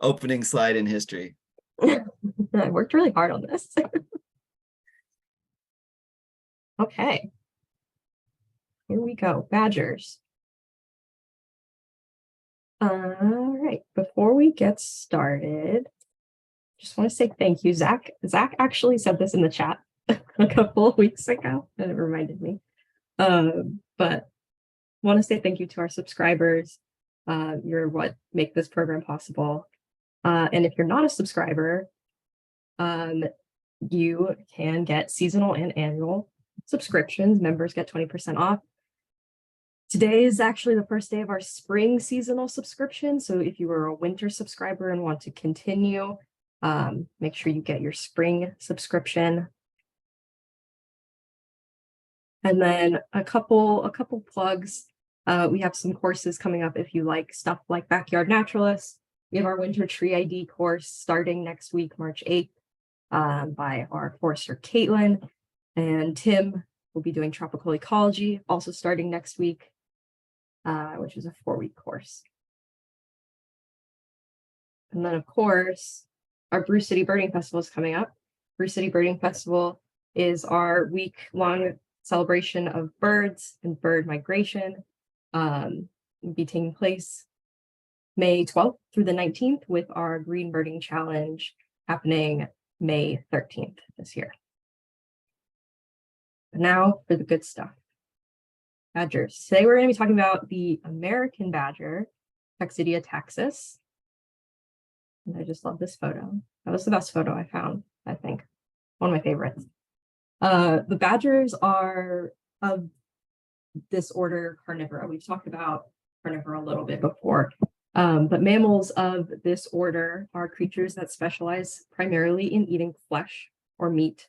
opening slide in history. I worked really hard on this. Okay. Here we go. Badgers. All right. Before we get started, just want to say thank you, Zach. Zach actually said this in the chat a couple of weeks ago, and it reminded me. But want to say thank you to our subscribers. You're what make this program possible. And if you're not a subscriber, you can get seasonal and annual subscriptions. Members get 20% off. Today is actually the first day of our spring seasonal subscription. So if you were a winter subscriber and want to continue, make sure you get your spring subscription. And then a couple plugs. We have some courses coming up if you like stuff like Backyard Naturalist. We have our Winter Tree ID course starting next week, March 8th, by our forester Caitlin, and Tim will be doing tropical ecology, also starting next week, which is a 4-week course. And then, of course, our Brew City Birding Festival is coming up. Brew City Birding Festival is our week-long celebration of birds and bird migration. Will be taking place May 12th through the 19th with our Green Birding Challenge happening May 13th this year. But now for the good stuff. Badgers. Today we're going to be talking about the American badger, Texidia taxus. And I just love this photo. That was the best photo I found, I think. One of my favorites. The badgers are of this order Carnivora. We've talked about carnivora a little bit before. But mammals of this order are creatures that specialize primarily in eating flesh or meat.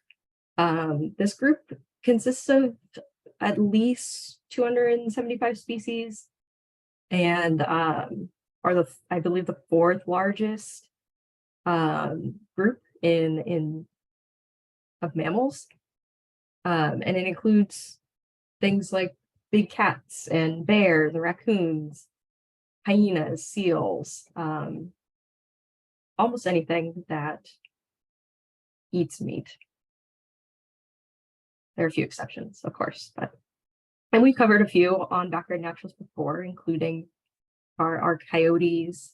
This group consists of at least 275 species and are I believe the 4th largest group of mammals. And it includes things like big cats and bears and raccoons, hyenas, seals, almost anything that eats meat. There are a few exceptions, of course, and we covered a few on Backyard Naturalist before, including our coyotes,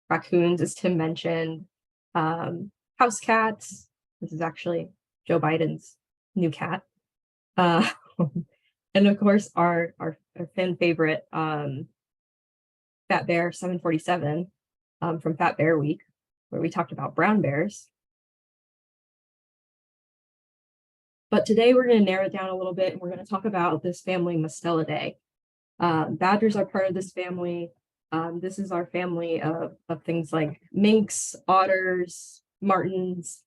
raccoons, as Tim mentioned, house cats. This is actually Joe Biden's new cat. And of course, our fan favorite, Fat Bear 747 from Fat Bear Week, where we talked about brown bears. But today we're going to narrow it down a little bit, and we're going to talk about this family Mustelidae. Badgers are part of this family. This is our family of things like minks, otters, martens,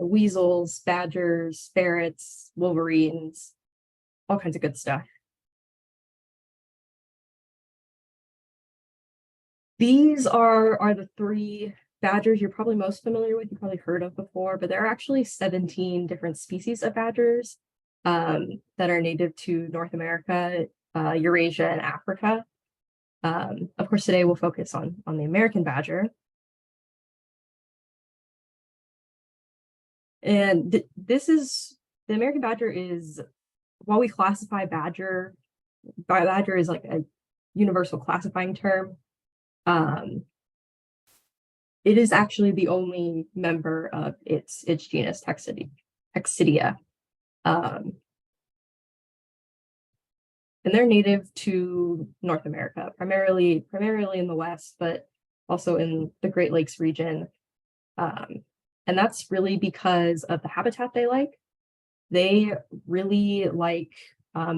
weasels, badgers, ferrets, wolverines, all kinds of good stuff. These are the 3 badgers you're probably most familiar with, you've probably heard of before, but there are actually 17 different species of badgers that are native to North America, Eurasia, and Africa. Of course, today we'll focus on the American badger. And the American badger is, while we classify badger is like a universal classifying term, it is actually the only member of its genus Texidia. And they're native to North America, primarily in the West, but also in the Great Lakes region. And that's really because of the habitat they like. They really like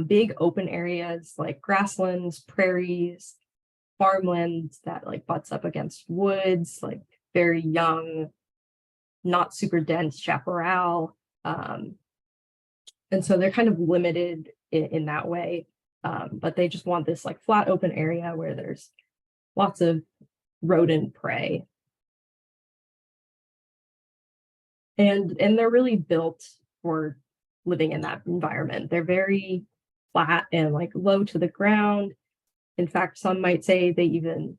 big open areas like grasslands, prairies, farmlands that like butts up against woods, like very young, not super dense chaparral. And so they're kind of limited in that way. But they just want this like flat open area where there's lots of rodent prey. And they're really built for living in that environment. They're very flat and like low to the ground. In fact, some might say they even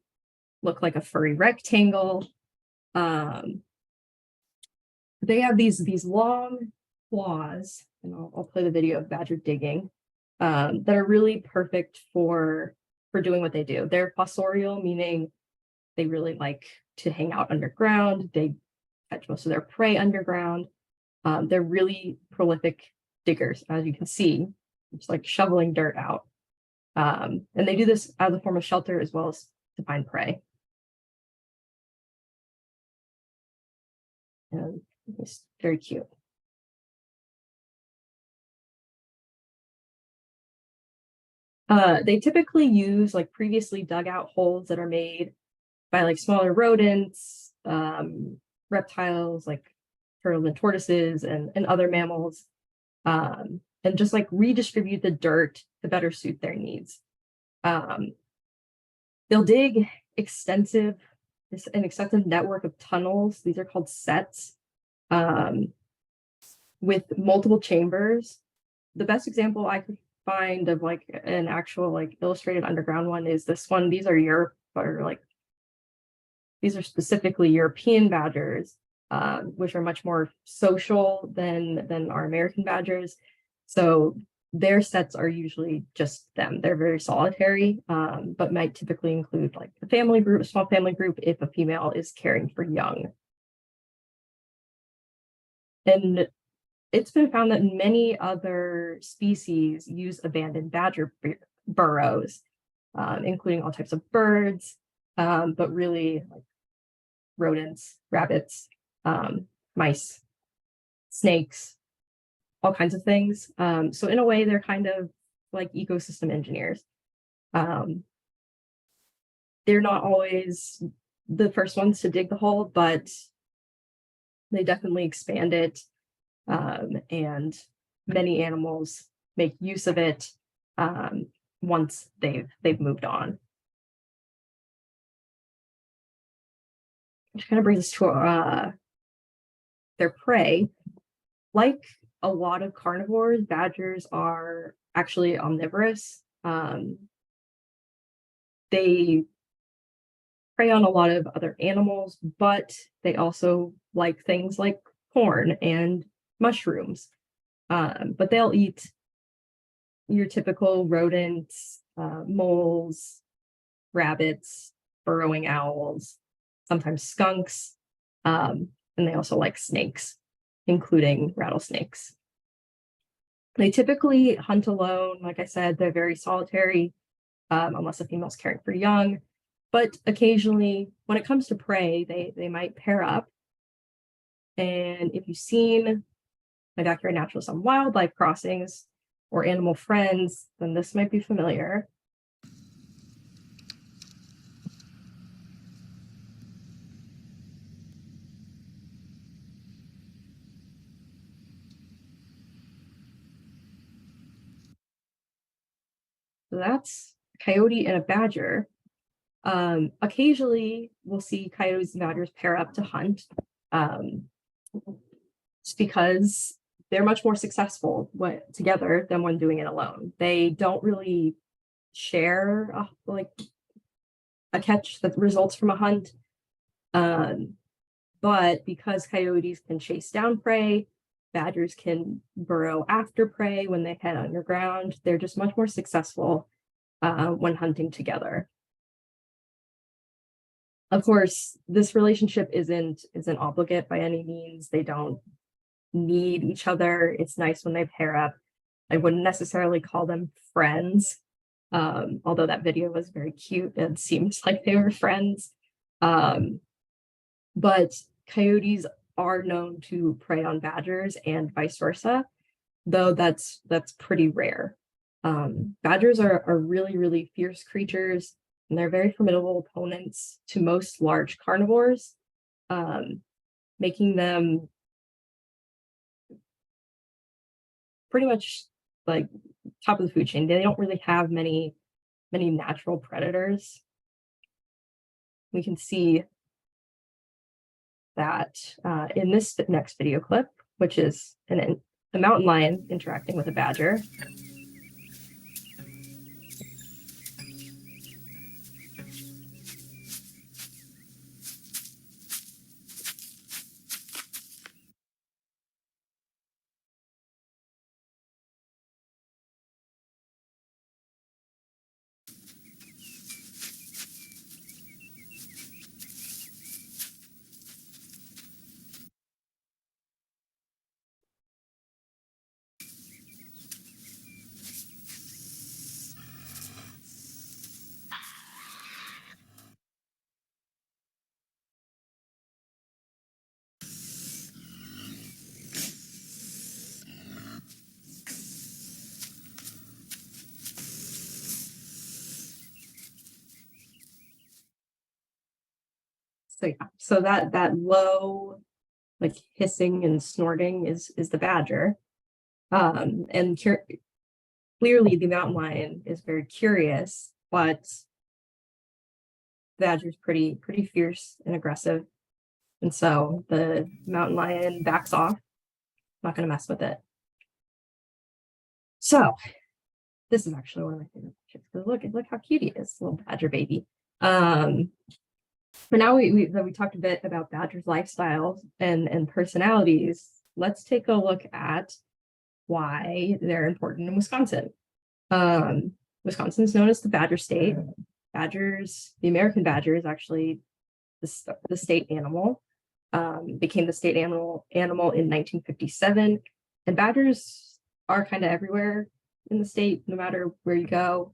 look like a furry rectangle. They have these long claws, and I'll play the video of badger digging, that are really perfect for doing what they do. They're fossorial, meaning they really like to hang out underground. They catch most of their prey underground. They're really prolific diggers, as you can see, just like shoveling dirt out. And they do this as a form of shelter as well as to find prey. And it's very cute. They typically use like previously dug out holes that are made by like smaller rodents, reptiles like turtles and tortoises and other mammals, and just like redistribute the dirt to better suit their needs. They'll dig an extensive network of tunnels. These are called sets, with multiple chambers. The best example I could find of like an actual like illustrated underground one is this one. These are these are specifically European badgers, which are much more social than our American badgers. So their sets are usually just them. They're very solitary, but might typically include like a family group, a small family group, if a female is caring for young. And it's been found that many other species use abandoned badger burrows, including all types of birds, but really like rodents, rabbits, mice, snakes, all kinds of things. So in a way, they're kind of like ecosystem engineers. They're not always the first ones to dig the hole, but they definitely expand it. And many animals make use of it once they've moved on. Which kind of brings us to their prey. Like a lot of carnivores, badgers are actually omnivorous. They prey on a lot of other animals, but they also like things like corn and mushrooms. But they'll eat your typical rodents, moles, rabbits, burrowing owls, sometimes skunks, and they also like snakes, including rattlesnakes. They typically hunt alone. Like I said, they're very solitary, unless a female's caring for young. But occasionally, when it comes to prey, they might pair up. And if you've seen my backyard naturalist on wildlife crossings or animal friends, then this might be familiar. So that's a coyote and a badger. Occasionally, we'll see coyotes and badgers pair up to hunt. It's because they're much more successful together than when doing it alone. They don't really share like a catch that results from a hunt. But because coyotes can chase down prey, badgers can burrow after prey when they head underground. They're just much more successful when hunting together. Of course, this relationship isn't obligate by any means. They don't need each other. It's nice when they pair up. I wouldn't necessarily call them friends, although that video was very cute and seems like they were friends. But coyotes are known to prey on badgers and vice versa, though that's pretty rare. Badgers are really, really fierce creatures, and they're very formidable opponents to most large carnivores, making them pretty much like top of the food chain. They don't really have many natural predators. We can see that in this next video clip, which is a mountain lion interacting with a badger. So yeah, so that low, like hissing and snorting is the badger. And clearly the mountain lion is very curious, but the badger's pretty fierce and aggressive. And so the mountain lion backs off, not going to mess with it. So this is actually one of my favorite pictures, because look how cute he is, little badger baby. For now, we talked a bit about badgers' lifestyles and personalities. Let's take a look at why they're important in Wisconsin. Wisconsin is known as the badger state. Badgers, the American badger is actually the state animal. Became the state animal in 1957, and badgers are kind of everywhere in the state, no matter where you go.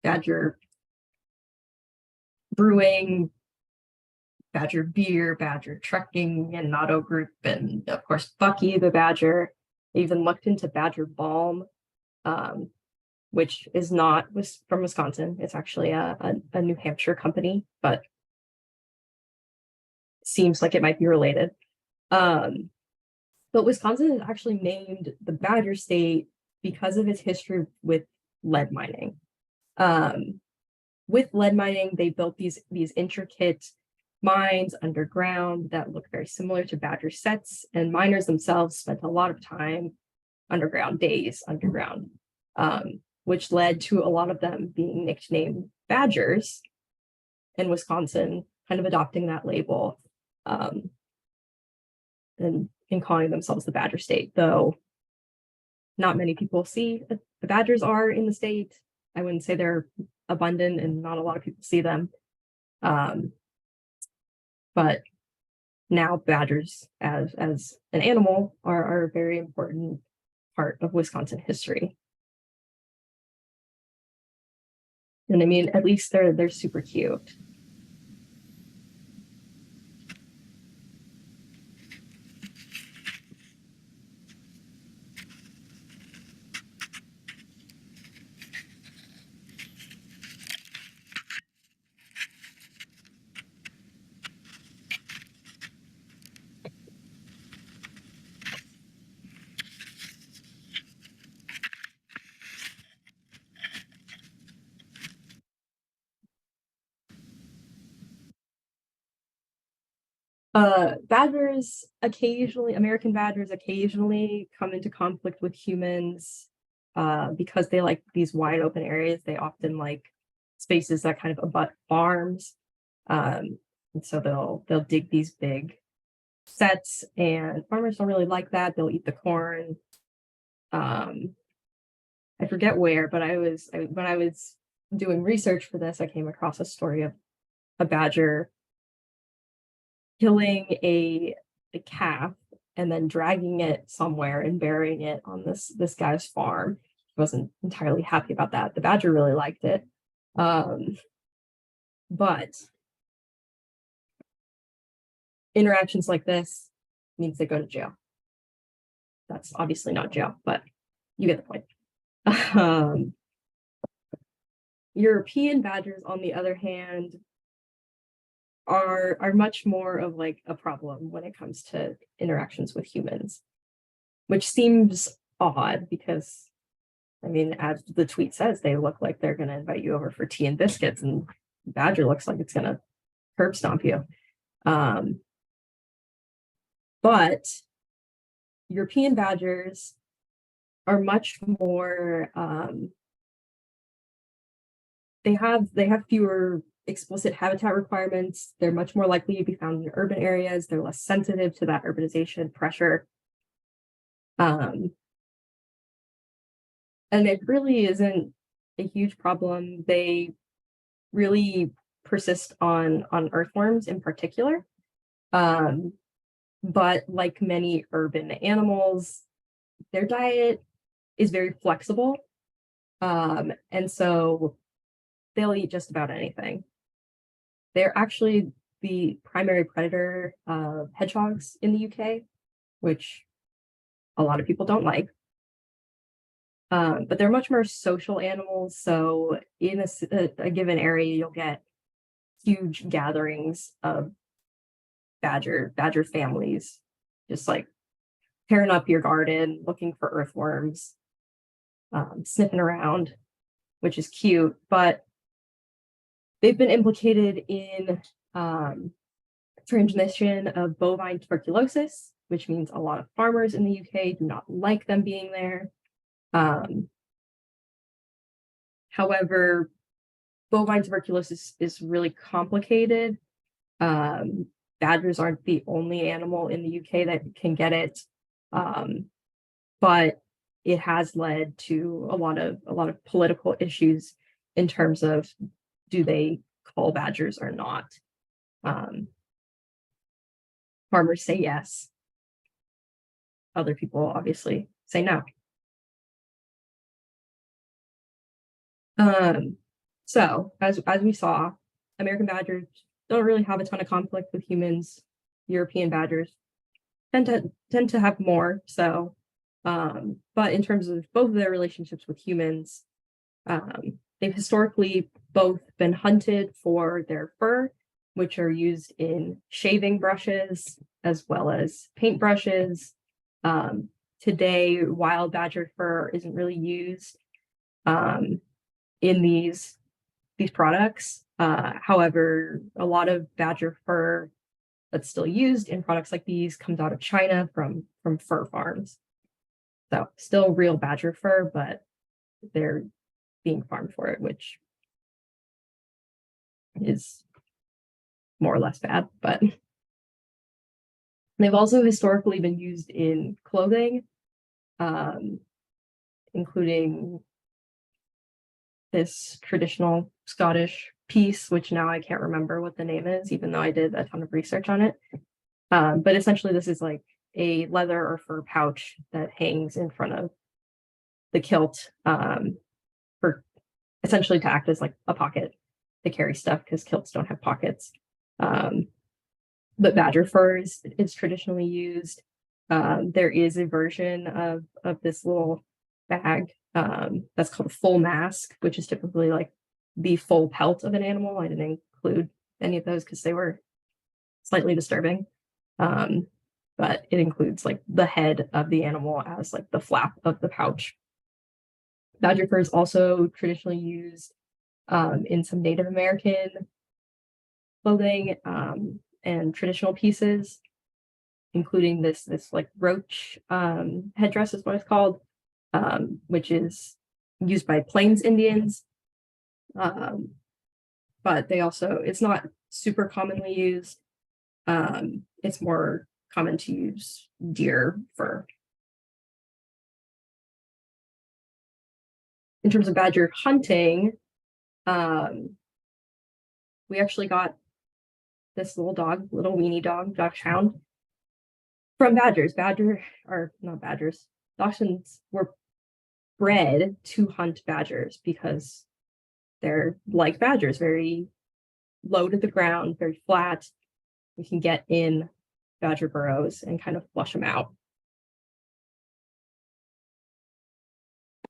Badger brewing, badger beer, badger trucking, and auto group, and of course Bucky the badger. I even looked into badger balm, which is not from Wisconsin. It's actually a New Hampshire company, but seems like it might be related. But Wisconsin is actually named the Badger State because of its history with lead mining. With lead mining, they built these intricate mines underground that look very similar to badger sets, and miners themselves spent a lot of time underground, days underground, which led to a lot of them being nicknamed badgers in Wisconsin, kind of adopting that label, and calling themselves the Badger State, though not many people see the badgers are in the state. I wouldn't say they're abundant, and not a lot of people see them. But now badgers as an animal are a very important part of Wisconsin history. And I mean, at least they're super cute. Badgers occasionally, American badgers occasionally come into conflict with humans because they like these wide open areas. They often like spaces that kind of abut farms. And so they'll dig these big sets, and farmers don't really like that. They'll eat the corn. I forget where, but when I was doing research for this, I came across a story of a badger killing a calf and then dragging it somewhere and burying it on this guy's farm. He wasn't entirely happy about that. The badger really liked it. But interactions like this means they go to jail. That's obviously not jail, but you get the point. European badgers, on the other hand, are much more of like a problem when it comes to interactions with humans, which seems odd because, I mean, as the tweet says, they look like they're going to invite you over for tea and biscuits, and badger looks like it's going to curb stomp you. But European badgers are much more, they have fewer explicit habitat requirements. They're much more likely to be found in urban areas. They're less sensitive to that urbanization pressure. And it really isn't a huge problem. They really persist on earthworms in particular. But like many urban animals, their diet is very flexible. And so they'll eat just about anything. They're actually the primary predator of hedgehogs in the UK, which a lot of people don't like. But they're much more social animals. So in a given area, you'll get huge gatherings of badger families, just like tearing up your garden, looking for earthworms, sniffing around, which is cute. But they've been implicated in transmission of bovine tuberculosis, which means a lot of farmers in the UK do not like them being there. However, bovine tuberculosis is really complicated. Badgers aren't the only animal in the UK that can get it, but it has led to a lot of political issues in terms of, do they call badgers or not? Farmers say yes. Other people obviously say no. So as we saw, American badgers don't really have a ton of conflict with humans. European badgers tend to have more. So, but in terms of both of their relationships with humans, they've historically both been hunted for their fur, which are used in shaving brushes as well as paint brushes. Today, wild badger fur isn't really used in these products. However, a lot of badger fur that's still used in products like these comes out of China from fur farms. So still real badger fur, but they're being farmed for it, which is more or less bad. But they've also historically been used in clothing, including this traditional Scottish piece, which now I can't remember what the name is, even though I did a ton of research on it. But essentially, this is like a leather or fur pouch that hangs in front of the kilt, for essentially to act as like a pocket to carry stuff, because kilts don't have pockets. But badger fur is traditionally used. There is a version of this little bag that's called a full mask, which is typically like the full pelt of an animal. I didn't include any of those because they were slightly disturbing. But it includes like the head of the animal as like the flap of the pouch. Badger fur is also traditionally used in some Native American clothing and traditional pieces, including this like roach headdress is what it's called, which is used by Plains Indians. But they also, it's not super commonly used. It's more common to use deer fur. In terms of badger hunting, we actually got this little weenie dog, dachshund, from badgers. Dachshunds were bred to hunt badgers because they're like badgers, very low to the ground, very flat. We can get in badger burrows and kind of flush them out.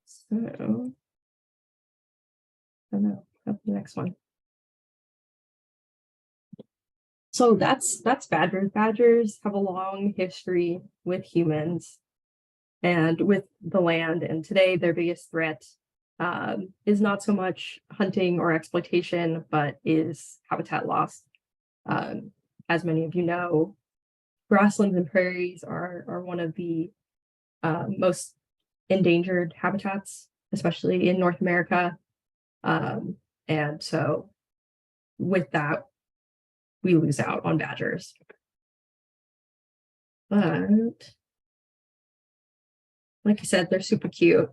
So, I don't know, that's the next one. So that's badgers. Badgers have a long history with humans and with the land. And today their biggest threat is not so much hunting or exploitation, but is habitat loss. As many of you know, grasslands and prairies are one of the most endangered habitats, especially in North America. And so with that, we lose out on badgers. But like I said, they're super cute.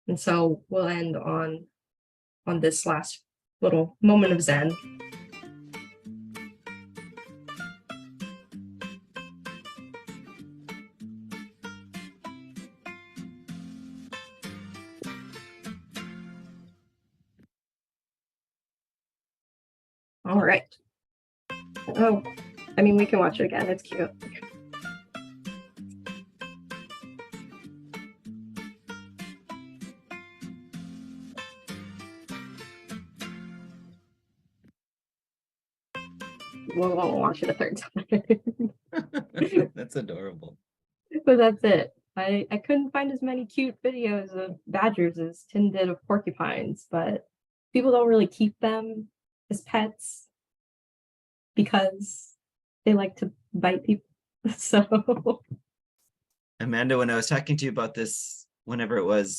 And so we'll end on this last little moment of zen. All right. Oh, I mean, we can watch it again. It's cute. won't watch it a third time. That's adorable. But that's it. I couldn't find as many cute videos of badgers as Tim did of porcupines, but people don't really keep them as pets because they like to bite people. So Amanda, when I was talking to you about this, whenever it was